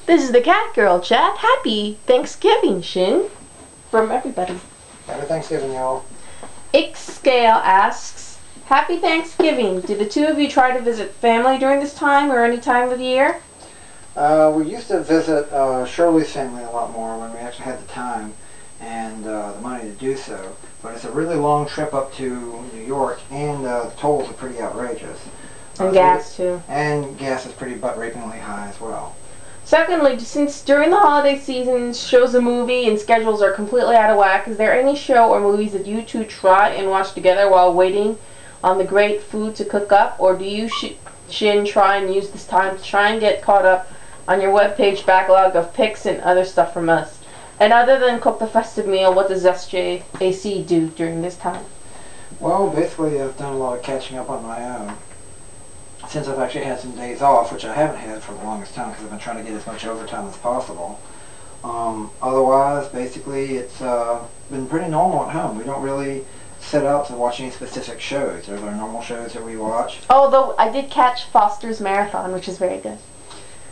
This is the Catgirl Chat. Happy Thanksgiving, Shin. From everybody. Happy Thanksgiving, y'all. Ixscale asks, Happy Thanksgiving. Did the two of you try to visit family during this time or any time of the year? We used to visit Shirley's family a lot more when we actually had the time and the money to do so. But it's a really long trip up to New York, and the tolls are pretty outrageous. And gas, too. And gas is pretty butt-rapingly high as well. Secondly, since during the holiday season, shows a movie and schedules are completely out of whack, is there any show or movies that you two try and watch together while waiting on the great food to cook up? Or do you, Shin, try and use this time to try and get caught up on your webpage backlog of pics and other stuff from us? And other than cook the festive meal, what does SJAC do during this time? Well, basically I've done a lot of catching up on my own. Since I've actually had some days off, which I haven't had for the longest time because I've been trying to get as much overtime as possible. Otherwise, basically, it's been pretty normal at home. We don't really set out to watch any specific shows. There are normal shows that we watch. Although I did catch Foster's Marathon, which is very good.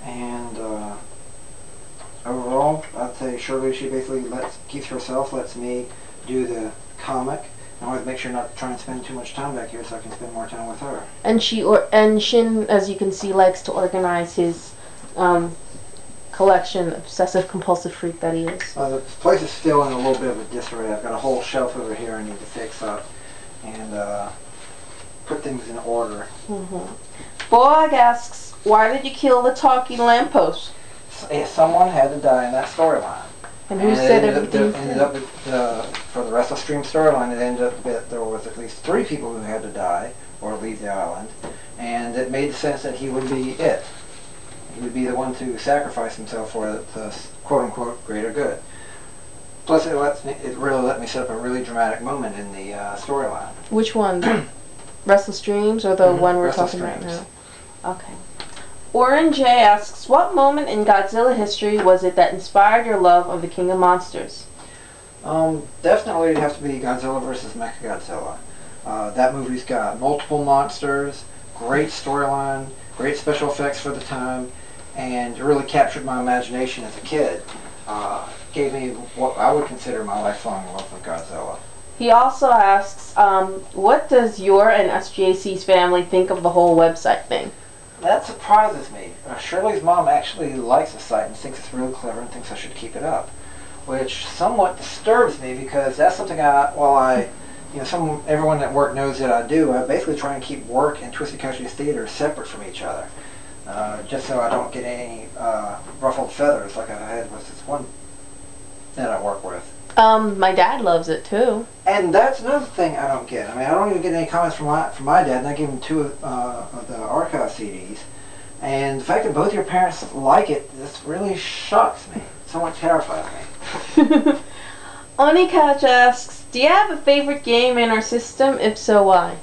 And overall, I'd say Shirley, she basically keeps herself, lets me do the comic. I always make sure not to try and spend too much time back here so I can spend more time with her. And Shin, as you can see, likes to organize his collection, obsessive compulsive freak that he is. The place is still in a little bit of a disarray. I've got a whole shelf over here I need to fix up and put things in order. Boag asks, why did you kill the talking lamppost? Someone had to die in that storyline. And who said everything? For the Wrestle Stream storyline, it ended up that there was at least 3 people who had to die or leave the island, and it made sense that he would be it. He would be the one to sacrifice himself for the quote-unquote greater good. Plus, it really let me set up a really dramatic moment in the storyline. Which one? Wrestle Streams or the one we're Wrestle talking Streams. right now? Okay. Oren J asks, what moment in Godzilla history was it that inspired your love of the King of Monsters? Definitely it'd have to be Godzilla vs. Mechagodzilla. That movie's got multiple monsters, great storyline, great special effects for the time, and it really captured my imagination as a kid. Gave me what I would consider my lifelong love of Godzilla. He also asks, what does your and SJC's family think of the whole website thing? That surprises me. Shirley's mom actually likes the site and thinks it's really clever and thinks I should keep it up, which somewhat disturbs me because that's something everyone at work knows that I do. I basically try and keep work and Twisted Country's theater separate from each other, just so I don't get any ruffled feathers like I had with this one that I work with. My dad loves it too. And that's another thing I don't get. I mean, I don't even get any comments from my dad, and I gave him 2 of the archive CDs. And the fact that both your parents like it, this really shocks me. Somewhat terrifies me. Onikach asks, do you have a favorite game in our system? If so, why?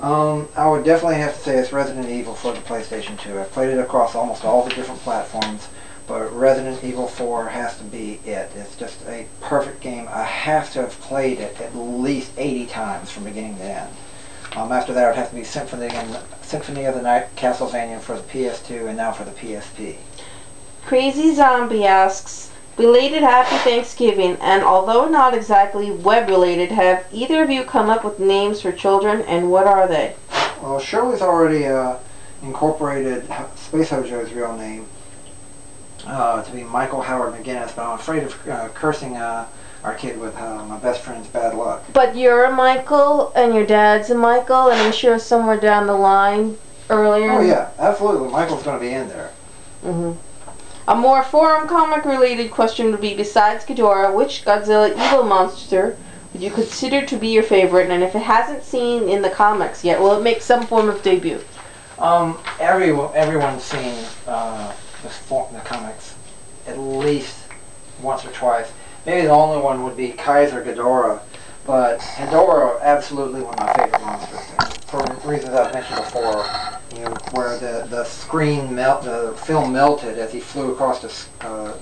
I would definitely have to say it's Resident Evil for the PlayStation 2. I've played it across almost all the different platforms. But Resident Evil 4 has to be it. It's just a perfect game. I have to have played it at least 80 times from beginning to end. After that, it would have to be Symphony of the Night, Castlevania for the PS2, and now for the PSP. Crazy Zombie asks, belated Happy Thanksgiving, and although not exactly web-related, have either of you come up with names for children, and what are they? Well, Shirley's already incorporated Space Hojo's real name to be Michael Howard McGinnis, but I'm afraid of cursing our kid with my best friend's bad luck. But you're a Michael, and your dad's a Michael, and I'm sure somewhere down the line earlier... Oh yeah, absolutely. Michael's going to be in there. A more forum comic related question would be, besides Ghidorah, which Godzilla evil monster would you consider to be your favorite, and if it hasn't seen in the comics yet, will it make some form of debut? Everyone's seen the comics at least once or twice. Maybe the only one would be Kaiser Ghidorah, but Ghidorah absolutely one of my favorite monsters. And for reasons I've mentioned before, where the film melted as he flew across the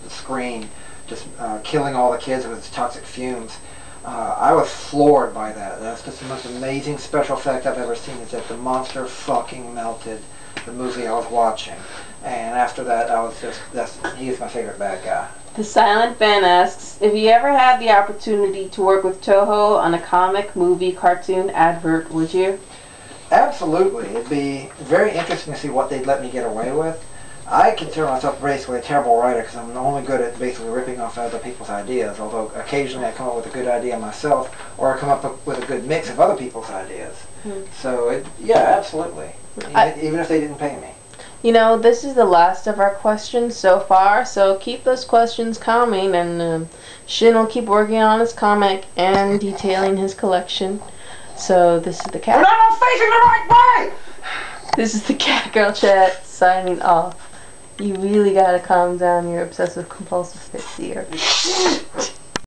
screen, just killing all the kids with his toxic fumes. I was floored by that. That's just the most amazing special effect I've ever seen, is that the monster fucking melted the movie I was watching. And after that, I was just, he is my favorite bad guy. The Silent Fan asks, if you ever had the opportunity to work with Toho on a comic, movie, cartoon, advert, would you? Absolutely. It'd be very interesting to see what they'd let me get away with. I consider myself basically a terrible writer because I'm only good at basically ripping off other people's ideas, although occasionally I come up with a good idea myself, or I come up with a good mix of other people's ideas. So, yeah, absolutely. Even if they didn't pay me. You know, this is the last of our questions so far, so keep those questions coming, and Shin will keep working on his comic and detailing his collection. So, this is the cat. We're not facing the right way! This is the Catgirl Chat signing off. You really gotta calm down your obsessive compulsive fits here.